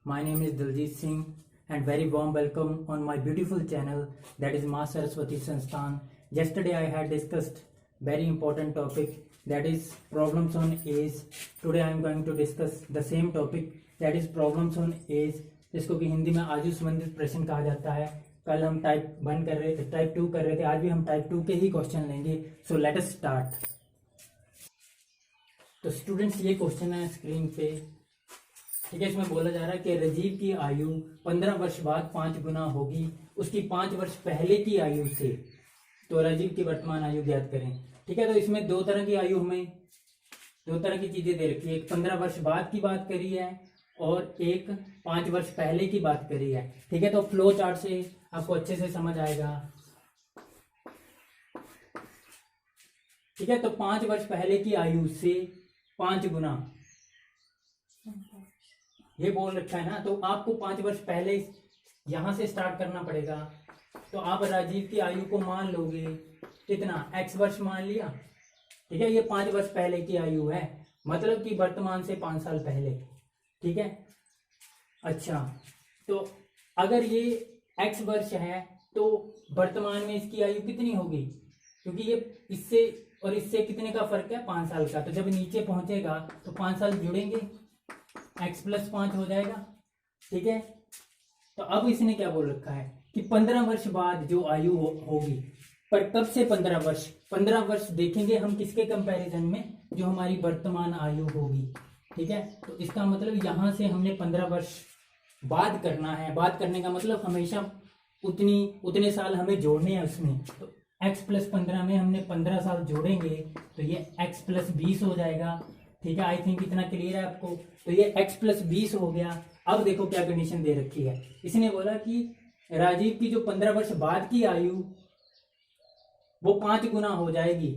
My name is Daljit Singh and very warm welcome on my beautiful channel, that is Ma Saraswati Sansthan. Yesterday I had discussed very important topic, that is problems on age. Today I am going to discuss the same topic, that is problems on age, जिसको कि हिंदी में आयु संबंधित प्रश्न कहा जाता है। कल हम टाइप 1 कर रहे थे, टाइप 2 कर रहे थे, आज भी हम टाइप 2 के ही क्वेश्चन लेंगे। So let us start. तो स्टूडेंट्स ये क्वेश्चन है स्क्रीन पे, ठीक है। इसमें बोला जा रहा है कि राजीव की आयु 15 वर्ष बाद 5 गुना होगी उसकी 5 वर्ष पहले की आयु से। तो राजीव की वर्तमान आयु ज्ञात करें, ठीक है। तो इसमें दो तरह की आयु, हमें दो तरह की चीजें दे रखी है। एक 15 वर्ष बाद की बात करी है और एक 5 वर्ष पहले की बात करी है, ठीक है। तो फ्लो चार्ट से आपको अच्छे से समझ आएगा, ठीक है। तो 5 वर्ष पहले की आयु से 5 गुना ये बोल रखा है ना, तो आपको 5 वर्ष पहले यहां से स्टार्ट करना पड़ेगा। तो आप राजीव की आयु को मान लोगे कितना, x वर्ष मान लिया, ठीक है। ये 5 वर्ष पहले की आयु है, मतलब कि वर्तमान से 5 साल पहले, ठीक है। अच्छा, तो अगर ये x वर्ष है तो वर्तमान में इसकी आयु कितनी होगी, क्योंकि ये इससे और इससे कितने का फर्क है, 5 साल का। तो जब नीचे पहुंचेगा तो 5 साल जुड़ेंगे, x + 5 हो जाएगा, ठीक है। तो अब इसने क्या बोल रखा है कि 15 वर्ष बाद जो आयु होगी, पर कब से 15 वर्ष, 15 वर्ष देखेंगे हम किसके कंपैरिजन में, जो हमारी वर्तमान आयु होगी, ठीक है। तो इसका मतलब यहां से हमने 15 वर्ष बाद करना है। बात करने का मतलब हमेशा उतने साल हमें जोड़ने हैं उसमें। तो x + 15 में हमने 15 साल जोड़ेंगे तो ये x + 20 हो जाएगा, ठीक है। आई थिंक इतना क्लियर है आपको। तो ये x + 20 हो गया। अब देखो क्या कंडीशन दे रखी है, इसने बोला कि राजीव की जो 15 वर्ष बाद की आयु वो 5 गुना हो जाएगी,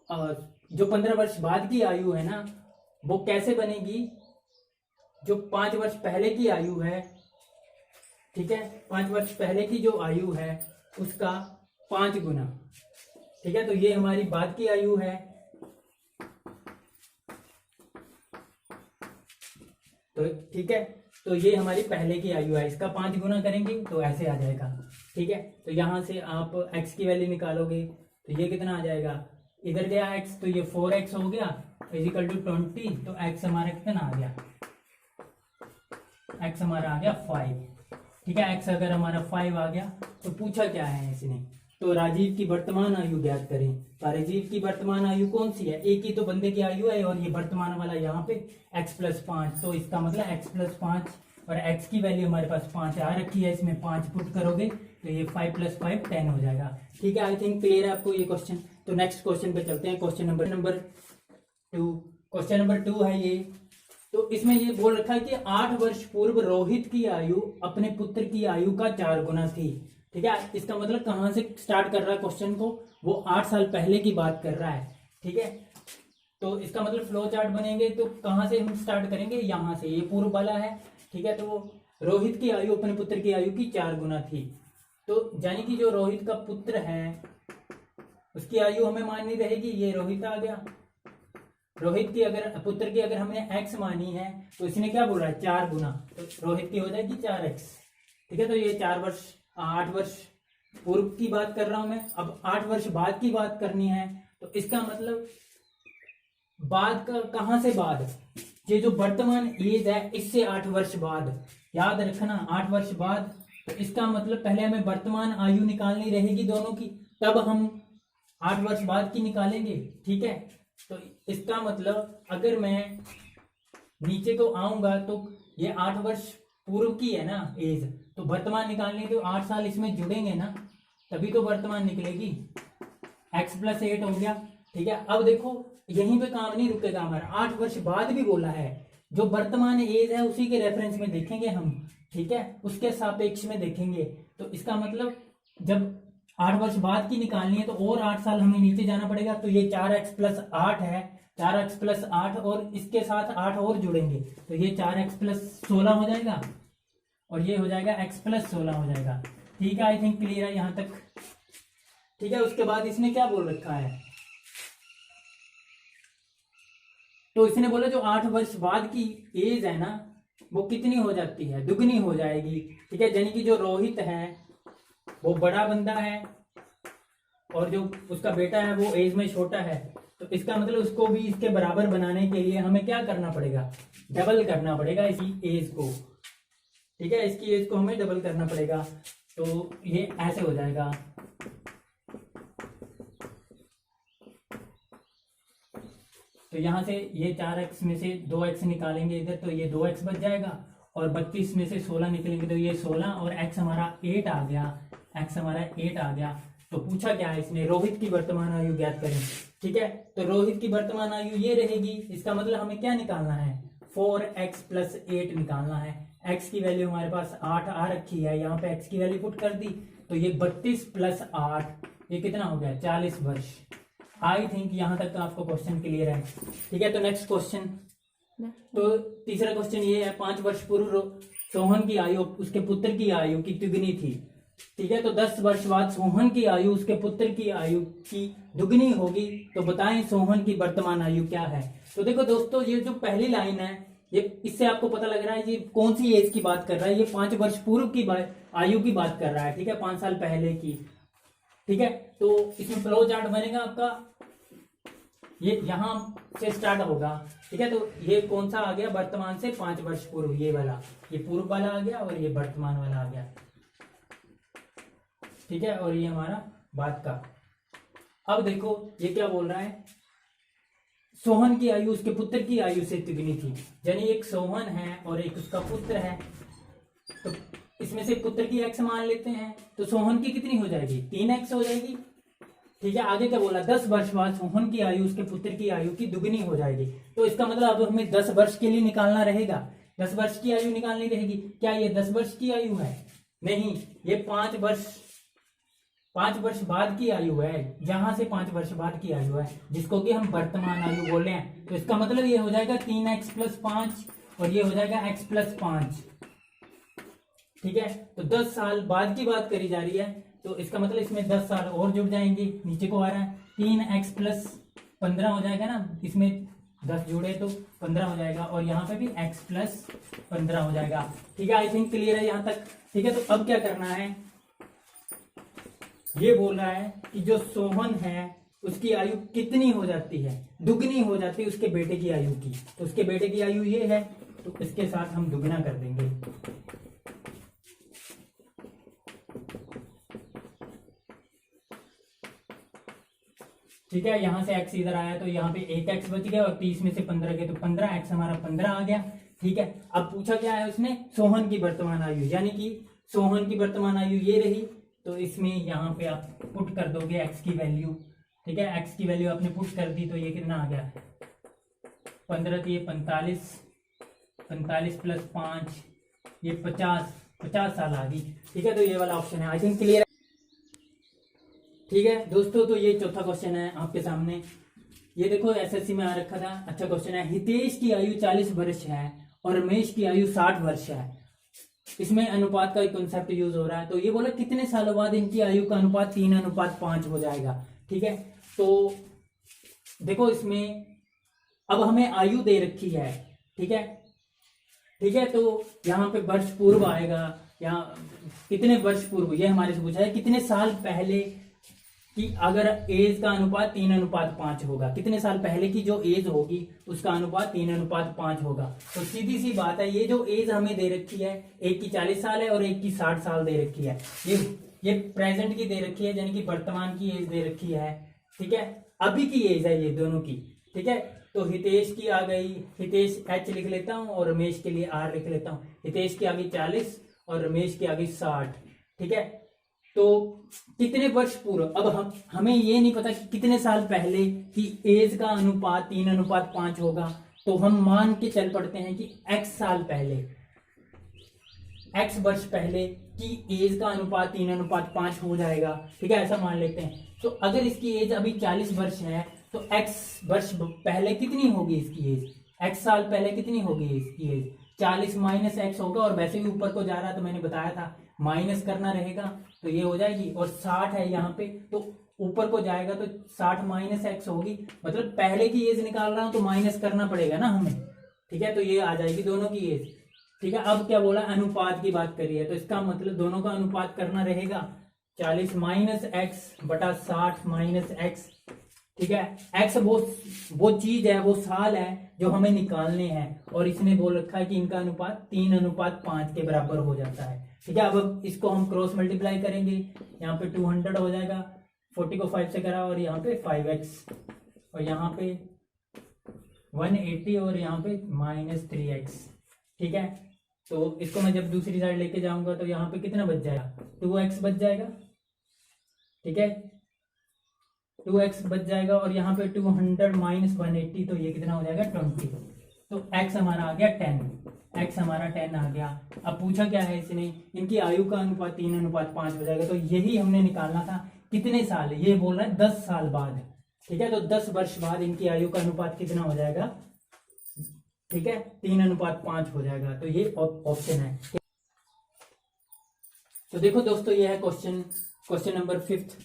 और जो 15 वर्ष बाद की आयु है ना, वो कैसे बनेगी, जो 5 वर्ष पहले की आयु है, ठीक है, 5 वर्ष पहले की जो आयु है उसका 5 गुना, ठीक है। तो ये हमारी बाद की आयु है, तो ठीक है। तो ये हमारी पहले की आयु है, इसका 5 गुना करेंगे तो ऐसे आ जाएगा, ठीक है। तो यहां से आप x की वैल्यू निकालोगे तो ये कितना आ जाएगा, इधर गया x तो ये 4x हो गया = 20। तो x हमारा कितना आ गया, x हमारा आ गया 5, ठीक है। x अगर हमारा 5 आ गया तो पूछा क्या है इसने, तो राजीव की वर्तमान आयु ज्ञात करें। तो राजीव की वर्तमान आयु कौन सी है, एक ही तो बंदे की आयु है, और ये वर्तमान वाला यहाँ पे x + 5। तो इसका मतलब x + 5, और x की वैल्यू हमारे पास 5 आ रखी है, इसमें 5 पुट करोगे तो ये 5 + 5 10 हो जाएगा, ठीक है। आई थिंक क्लियर है आपको ये क्वेश्चन। तो नेक्स्ट क्वेश्चन पे चलते हैं, क्वेश्चन नंबर 2। क्वेश्चन नंबर 2 है ये। तो इसमें ये बोल रखा है कि 8 वर्ष पूर्व रोहित की आयु अपने पुत्र की आयु का 4 गुना थी, ठीक है। इसका मतलब कहां से स्टार्ट कर रहा है क्वेश्चन को, वो 8 साल पहले की बात कर रहा है, ठीक है। तो इसका मतलब फ्लो चार्ट बनेंगे तो कहां से हम स्टार्ट करेंगे, यहां से, ये पूर्व वाला है, ठीक है। तो रोहित की आयु अपने पुत्र की आयु की 4 गुना थी। तो यानी कि जो रोहित का पुत्र है उसकी आयु हमें माननी रहेगी, ये रोहित आ गया। रोहित की अगर पुत्र की अगर हमने x मानी है तो इसने क्या बोला है, 4 गुना, तो रोहित की हो जाएगी 4x, ठीक है। तो ये 8 वर्ष पूर्व की बात कर रहा हूं मैं। अब 8 वर्ष बाद की बात करनी है, तो इसका मतलब बाद का कहां से बाद, ये जो वर्तमान एज है इससे 8 वर्ष बाद, याद रखना 8 वर्ष बाद। तो इसका मतलब पहले हमें वर्तमान आयु निकालनी रहेगी दोनों की, तब हम 8 वर्ष बाद की निकालेंगे, ठीक है। तो इसका मतलब अगर मैं नीचे को आऊंगा तो ये 8 वर्ष पूर्व की है ना एज, तो वर्तमान निकालने तो 8 साल इसमें जुड़ेंगे ना, तभी तो वर्तमान निकलेगी। x + 8 हो गया, ठीक है। अब देखो यहीं पे काम नहीं रुकेगा हमारा, 8 वर्ष बाद भी बोला है, जो वर्तमान एज है उसी के रेफरेंस में देखेंगे हम, ठीक है, उसके सापेक्ष में देखेंगे। तो इसका मतलब जब 8 वर्ष बाद की निकालनी है तो और 8 साल हमें नीचे जाना पड़ेगा। तो ये 4x + 8 है, 4x + 8 और इसके साथ 8 और जुड़ेंगे तो ये 4x + 16 हो जाएगा, और ये हो जाएगा x + 16 हो जाएगा, ठीक है। आई थिंक क्लियर है यहां तक, ठीक है। उसके बाद इसने क्या बोल रखा है, तो इसने बोला जो 8 वर्ष बाद की एज है ना, वो कितनी हो जाती है, दुगनी हो जाएगी। ठीक है, यानी कि जो रोहित है वो बड़ा बंदा है और जो उसका बेटा है वो एज में छोटा है, तो इसका मतलब उसको भी इसके बराबर बनाने के लिए हमें क्या करना पड़ेगा, डबल करना पड़ेगा इसकी एज को। ठीक है, इसकी एज को हमें डबल करना पड़ेगा, तो ये ऐसे हो जाएगा। तो यहां से ये 4x में से 2x निकालेंगे इधर, तो ये 2x बच जाएगा, और 32 में से 16 निकलेंगे तो ये 16, और x हमारा 8 आ गया, x हमारा 8 आ गया। तो पूछा क्या है इसने, रोहित की वर्तमान आयु ज्ञात करें। ठीक है, तो रोहित की वर्तमान आयु ये रहेगी, इसका मतलब हमें क्या निकालना है, 4x + 8 निकालना है। x की वैल्यू हमारे पास 8 आ रखी है, यहाँ पे x की वैल्यू पुट कर दी, तो ये 32 + 8 ये कितना हो गया, 40 वर्ष। आई थिंक यहाँ तक तो आपको क्वेश्चन क्लियर है। ठीक है, तो नेक्स्ट क्वेश्चन, तो तीसरा क्वेश्चन ये है, 5 वर्ष पूर्व सोहन की आयु उसके पुत्र की आयु की दुगनी थी। ठीक है, तो 10 वर्ष बाद सोहन की आयु उसके पुत्र की आयु की दुगनी होगी, तो बताएं सोहन की वर्तमान आयु क्या है। तो देखो दोस्तों, ये जो पहली लाइन है, ये इससे आपको पता लग रहा है ये कौन सी एज की बात कर रहा है, ये 5 वर्ष पूर्व की आयु की बात कर रहा है। ठीक है, 5 साल पहले की। ठीक है, तो इसमें फ्लो चार्ट बनेगा आपका, ये यहां से स्टार्ट होगा। ठीक है, तो ये कौन सा आ गया, वर्तमान से 5 वर्ष पूर्व, ये वाला, ये पूर्व वाला आ गया, और ये वर्तमान वाला आ गया। ठीक है, और ये हमारा बाद का। अब देखो ये क्या बोल रहा है, सोहन की आयु उसके पुत्र की आयु से तिगुनी थी, यानी एक सोहन है और एक उसका पुत्र है, तो इसमें से पुत्र की x मान लेते हैं, तो सोहन की कितनी हो जाएगी, 3x हो जाएगी। ठीक है, आगे क्या बोला, 10 वर्ष बाद सोहन की आयु उसके पुत्र की आयु की दुगनी हो जाएगी, तो इसका मतलब अब हमें 10 वर्ष के लिए निकालना रहेगा, 10 वर्ष की आयु निकालनी रहेगी। क्या ये 10 वर्ष की आयु है, नहीं, ये 5 वर्ष बाद की आयु है, जहां से 5 वर्ष बाद की आयु है, जिसको कि हम वर्तमान आयु बोले हैं। तो इसका मतलब ये हो जाएगा 3x + 5, और ये हो जाएगा x + 5। ठीक है, तो 10 साल बाद की बात करी जा रही है, तो इसका मतलब इसमें 10 साल और जुड़ जाएंगे, नीचे को आ रहा है 3x + 15 हो जाएगा ना, इसमें 10 जुड़े तो 15 हो जाएगा, और यहाँ पे भी x + 15 हो जाएगा। ठीक है, आई थिंक क्लियर है यहाँ तक। ठीक है, तो अब क्या करना है, ये बोल रहा है कि जो सोहन है उसकी आयु कितनी हो जाती है, दुगनी हो जाती है उसके बेटे की आयु की, तो उसके बेटे की आयु ये है, तो इसके साथ हम दुगना कर देंगे। ठीक है, यहां से x इधर आया, तो यहाँ पे 1x बच गया, और 30 में से 15 गए तो 15x हमारा 15 आ गया। ठीक है, अब पूछा क्या है उसने, सोहन की वर्तमान आयु, यानी कि सोहन की वर्तमान आयु ये रही, तो इसमें यहाँ पे आप पुट कर दोगे x की वैल्यू। ठीक है, x की वैल्यू आपने पुट कर दी, तो ये कितना आ गया, 15, तो ये 45, 45 + 5 ये 50 साल आ गई। ठीक है, तो ये वाला ऑप्शन है, आई थिंक क्लियर है। ठीक है दोस्तों, तो ये चौथा क्वेश्चन है आपके सामने, ये देखो एसएससी में आ रखा था, अच्छा क्वेश्चन है। हितेश की आयु 40 वर्ष है और रमेश की आयु 60 वर्ष है, इसमें अनुपात का कॉन्सेप्ट यूज हो रहा है, तो ये बोला कितने सालों बाद इनकी आयु का अनुपात 3:5 हो जाएगा। ठीक है, तो देखो इसमें अब हमें आयु दे रखी है। ठीक है, ठीक है, तो यहाँ पे वर्ष पूर्व आएगा, यहाँ कितने वर्ष पूर्व, ये हमारे से पूछा है कितने साल पहले कि अगर एज का अनुपात 3:5 होगा, कितने साल पहले की जो एज होगी उसका अनुपात 3:5 होगा। तो सीधी सी बात है, ये जो एज हमें दे रखी है, एक की 40 साल है और एक की 60 साल दे रखी है, ये प्रेजेंट की दे रखी है, यानी कि वर्तमान की एज दे रखी है। ठीक है, अभी की एज है ये दोनों की। ठीक है, तो हितेश की आ गई, हितेश H लिख लेता हूं और रमेश के लिए R लिख लेता हूं। हितेश की आ गई 40 और रमेश की आ गई 60। ठीक है, तो कितने वर्ष पूर्व, अब हमें ये नहीं पता कि कितने साल पहले की एज का अनुपात 3:5 होगा, तो हम मान के चल पड़ते हैं कि x साल पहले, x वर्ष पहले की एज का अनुपात 3:5 हो जाएगा। ठीक है, ऐसा मान लेते हैं। तो अगर इसकी एज अभी 40 वर्ष है, तो x वर्ष पहले कितनी होगी इसकी एज, x साल पहले कितनी होगी इसकी एज, 40 - x होगा, और वैसे भी ऊपर को जा रहा है तो मैंने बताया था माइनस करना रहेगा, तो ये हो जाएगी, और 60 है यहाँ पे, तो ऊपर को जाएगा तो 60 - x होगी, मतलब पहले की एज निकाल रहा हूं तो माइनस करना पड़ेगा ना हमें। ठीक है, तो ये आ जाएगी दोनों की एज। ठीक है, अब क्या बोला, अनुपात की बात करी है, तो इसका मतलब दोनों का अनुपात करना रहेगा 40 माइनस एक्स बटा 60 माइनस एक्स। ठीक है, एक्स वो चीज है, वो साल है जो हमें निकालने हैं, और इसने बोल रखा है कि इनका अनुपात 3:5 के बराबर हो जाता है। ठीक है, अब इसको हम क्रॉस मल्टीप्लाई करेंगे, यहाँ पे 200 हो जाएगा, 40 को 5 से करा, और यहाँ पे 5x, और यहाँ पे 180, और यहाँ पे -3x। ठीक है, तो इसको मैं जब दूसरी साइड लेके जाऊंगा तो यहाँ पे कितना बच जाएगा, 2x बच जाएगा। ठीक है, 2x बच जाएगा, और यहाँ पे 200 माइनस 180, तो ये कितना हो जाएगा 20। तो x हमारा आ गया 10, x हमारा 10 आ गया। अब पूछा क्या है इसने, इनकी आयु का अनुपात 3:5 हो जाएगा, तो यही हमने निकालना था। कितने साल, ये बोल रहा है 10 साल बाद। ठीक है, तो 10 वर्ष बाद इनकी आयु का अनुपात कितना हो जाएगा, ठीक है, 3:5 हो जाएगा। तो ये ऑप्शन है। तो देखो दोस्तों, ये है क्वेश्चन नंबर 5।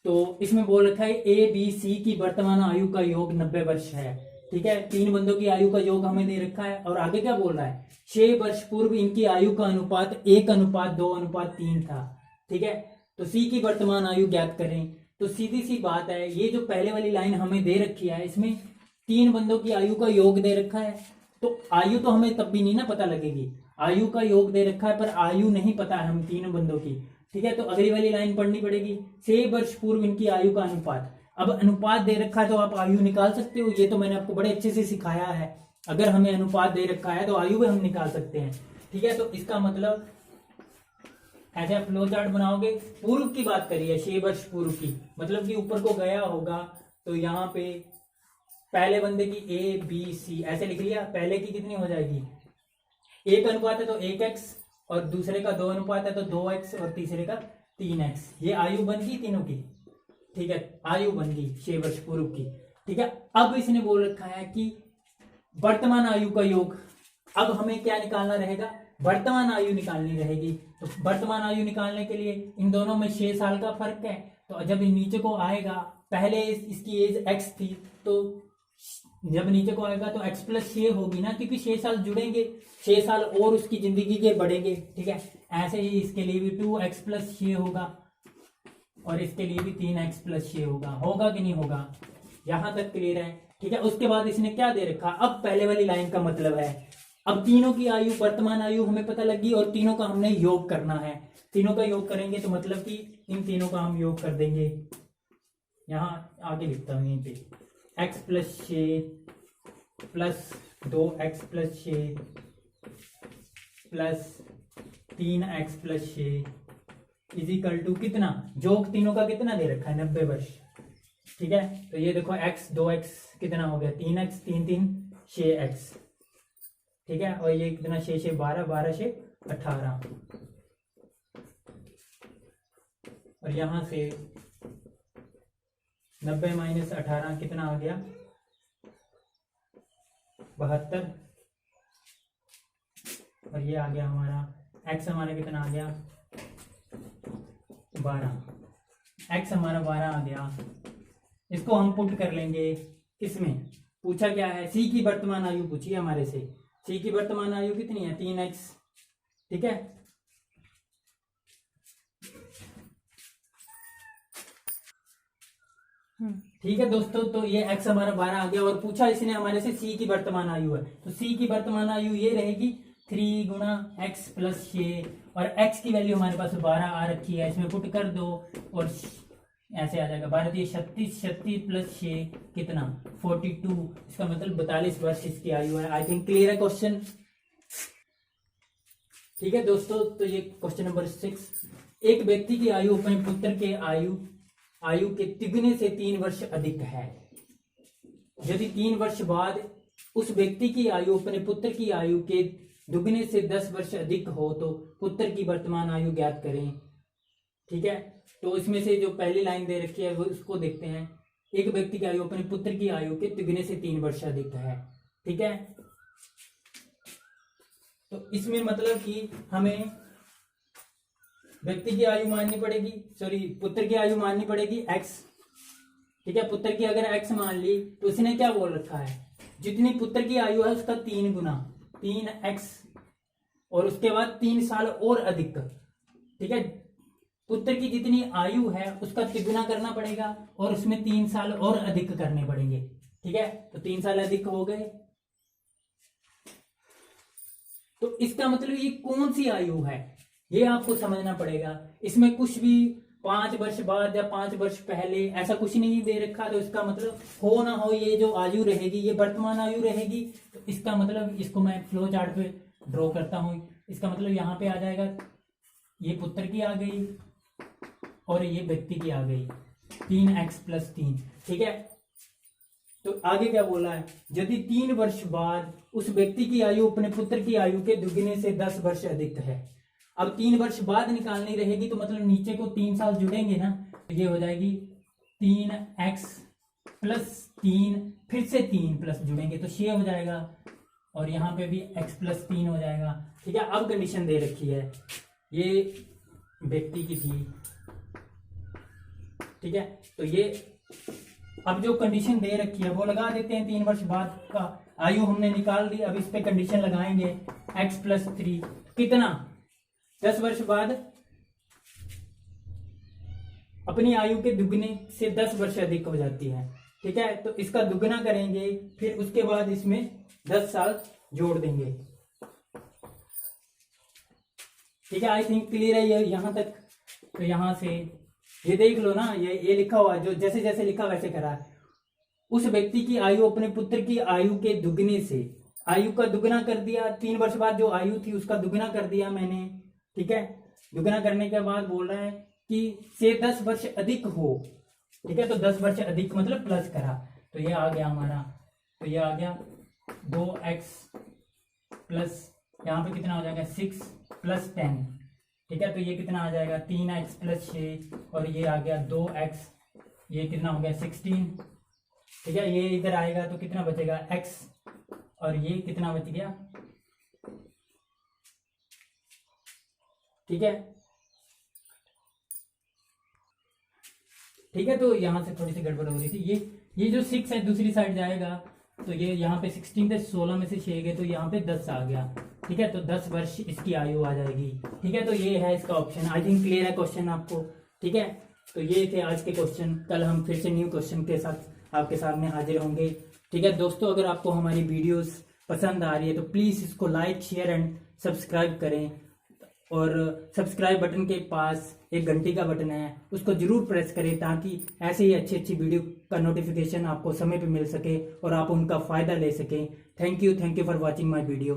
तो इसमें बोल रखा है ए बी सी की वर्तमान आयु का योग 90 वर्ष है। ठीक है, 3 बंदों की आयु का योग हमें दे रखा है, और आगे क्या बोल रहा है, 6 वर्ष पूर्व इनकी आयु का अनुपात 1:2:3 था। ठीक है, तो सी की वर्तमान आयु ज्ञात करें। तो सीधी सी बात है, ये जो पहले वाली लाइन हमें दे रखी है, इसमें 3 बंदों की आयु का योग दे रखा है, तो आयु तो हमें तब भी नहीं ना पता लगेगी। आयु का योग दे रखा है पर आयु नहीं पता है हम 3 बंदों की। ठीक है, तो अगली वाली लाइन पढ़नी पड़ेगी, 6 वर्ष पूर्व इनकी आयु का अनुपात। अब अनुपात दे रखा है तो आप आयु निकाल सकते हो, ये तो मैंने आपको बड़े अच्छे से सिखाया है। अगर हमें अनुपात दे रखा है तो आयु भी हम निकाल सकते हैं। ठीक है, तो इसका मतलब ऐसे आप फ्लो चार्ट बनाओगे, पूर्व की बात करिए, 6 वर्ष पूर्व की, मतलब कि ऊपर को गया होगा, तो यहाँ पे पहले बंदे की ए बी सी ऐसे लिख लिया, पहले की कितनी हो जाएगी, 1 अनुपात है तो 1x, और दूसरे का 2 अनुपात है तो 2x, और तीसरे का 3x। ये आयु बन गई तीनों की। ठीक है, आयु बन गई 6 वर्ष पूर्व की। ठीक है, अब इसने बोल रखा है कि वर्तमान आयु का योग। अब हमें क्या निकालना रहेगा, वर्तमान आयु निकालनी रहेगी। तो वर्तमान आयु निकालने के लिए इन दोनों में 6 साल का फर्क है, तो जब नीचे को आएगा, पहले इसकी एज x थी, तो जब नीचे को आएगा तो x + 6 होगी ना, क्योंकि 6 साल जुड़ेंगे, 6 साल और उसकी जिंदगी के बढ़ेंगे। ठीक है, ऐसे ही इसके लिए भी 2x + 6 होगा, और इसके लिए भी 3x + 6 होगा कि नहीं होगा, यहां तक क्लियर है। ठीक है, उसके बाद इसने क्या दे रखा, अब पहले वाली लाइन का मतलब है, अब तीनों की आयु, वर्तमान आयु हमें पता लगी, और तीनों का हमने योग करना है। तीनों का योग करेंगे तो मतलब कि इन तीनों का हम योग कर देंगे, यहां आगे लिखता हूं यहीं पे, x + 6 plus 2x + 6 plus 3x + 6 equal to कितना, जोग तीनों का कितना दे रखा है, 90 वर्ष। ठीक है, तो ये देखो x 2x कितना हो गया, 3x 3 3 6x। ठीक है, और ये कितना, 6 6 12 12 6 18, और यहां से 90 - 18 कितना आ गया, 72, और ये आ गया हमारा x, हमारा कितना आ गया 12, x हमारा 12 आ गया। इसको हम पुट कर लेंगे इसमें, पूछा क्या है, c की वर्तमान आयु पूछी हमारे से, c की वर्तमान आयु कितनी है, 3x। ठीक है, ठीक है दोस्तों, तो ये x हमारा 12 आ गया, और पूछा इसने हमारे से c की वर्तमान आयु है, तो c की वर्तमान आयु ये रहेगी 3 × x + 6, और x की वैल्यू हमारे पास 12 आ रखी है, इसमें पुट कर दो, और ऐसे आ जाएगा 12 × 36 36 + 6 कितना 42, इसका मतलब 42 वर्ष इसकी आयु है। आई थिंक क्लियर है क्वेश्चन। ठीक है दोस्तों, तो ये क्वेश्चन नंबर 6, एक व्यक्ति की आयु अपने पुत्र के आयु के तिगुने से 3 वर्ष अधिक है। यदि 3 वर्ष बाद उस व्यक्ति की आयु अपने पुत्र की आयु के दुगने से 10 वर्ष अधिक हो, तो पुत्र की वर्तमान आयु ज्ञात करें। ठीक है, तो इसमें से जो पहली लाइन दे रखी है वो उसको देखते हैं, एक व्यक्ति की आयु अपने पुत्र की आयु के तिगुने से 3 वर्ष अधिक है। ठीक है, तो इसमें मतलब कि हमें व्यक्ति की आयु माननी पड़ेगी, सॉरी पुत्र की आयु माननी पड़ेगी x। ठीक है, पुत्र की अगर x मान ली तो इसने क्या बोल रखा है, जितनी पुत्र की आयु है उसका 3 गुना, 3x और उसके बाद 3 साल और अधिक, ठीक है। पुत्र की जितनी आयु है उसका तिगुना करना पड़ेगा और उसमें 3 साल और अधिक करने पड़ेंगे, ठीक है। तो 3 साल अधिक हो गए, तो इसका मतलब ये कौन सी आयु है ये आपको समझना पड़ेगा। इसमें कुछ भी 5 वर्ष बाद या 5 वर्ष पहले ऐसा कुछ नहीं दे रखा, तो इसका मतलब हो ना हो ये जो आयु रहेगी ये वर्तमान आयु रहेगी। तो इसका मतलब इसको मैं फ्लो चार्ट पे ड्रॉ करता हूं। इसका मतलब यहाँ पे आ जाएगा, ये पुत्र की आ गई और ये व्यक्ति की आ गई 3x + 3, ठीक है। तो आगे क्या बोला है, यदि 3 वर्ष बाद उस व्यक्ति की आयु अपने पुत्र की आयु के दुगने से 10 वर्ष अधिक है। अब 3 वर्ष बाद निकालनी रहेगी, तो मतलब नीचे को 3 साल जुड़ेंगे ना, तो ये हो जाएगी 3x + 3, फिर से 3 प्लस जुड़ेंगे तो 6 हो जाएगा, और यहाँ पे भी x + 3 हो जाएगा, ठीक है। अब कंडीशन दे रखी है, ये व्यक्ति की थी, ठीक है। तो ये अब जो कंडीशन दे रखी है वो लगा देते हैं। 3 वर्ष बाद का आयु हमने निकाल दी, अब इस पे कंडीशन लगाएंगे x + 3 कितना, 10 वर्ष बाद अपनी आयु के दुगने से 10 वर्ष अधिक हो जाती है, ठीक है। तो इसका दुगना करेंगे, फिर उसके बाद इसमें 10 साल जोड़ देंगे, ठीक है। आई थिंक क्लियर है ये यहां तक। तो यहां से ये देख लो ना, ये लिखा हुआ जो जैसे जैसे लिखा वैसे करा है। उस व्यक्ति की आयु अपने पुत्र की आयु के दुगने से, आयु का दुगना कर दिया, 3 वर्ष बाद जो आयु थी उसका दुगना कर दिया मैंने, ठीक है। दुगना करने के बाद बोल रहा है कि से 10 वर्ष अधिक हो, ठीक है। तो 10 वर्ष अधिक मतलब प्लस करा, तो ये आ गया हमारा, तो ये आ गया 2x प्लस यहाँ पे कितना हो जाएगा 6 + 10, ठीक है। तो ये कितना आ जाएगा 3x + 6, और ये आ गया 2x, ये कितना हो गया 16, ठीक है। ये इधर आएगा तो कितना बचेगा x, और ये कितना बच गया, ठीक है, ठीक है। तो यहां से थोड़ी सी गड़बड़ हो रही थी, ये जो 6 है दूसरी साइड जाएगा, तो ये यहाँ पे 16 थे, 16 में से 6 गए तो यहाँ पे 10 आ गया, ठीक है। तो 10 वर्ष इसकी आयु आ जाएगी, ठीक है। तो ये है इसका ऑप्शन। आई थिंक क्लियर है क्वेश्चन आपको, ठीक है। तो ये थे आज के क्वेश्चन, कल हम फिर से न्यू क्वेश्चन के साथ आपके सामने हाजिर होंगे, ठीक है। दोस्तों अगर आपको हमारी वीडियोस पसंद आ रही है तो प्लीज इसको लाइक, शेयर एंड सब्सक्राइब करें, और सब्सक्राइब बटन के पास एक घंटी का बटन है उसको जरूर प्रेस करें, ताकि ऐसे ही अच्छी अच्छी वीडियो का नोटिफिकेशन आपको समय पे मिल सके और आप उनका फायदा ले सकें। Thank you for watching my video.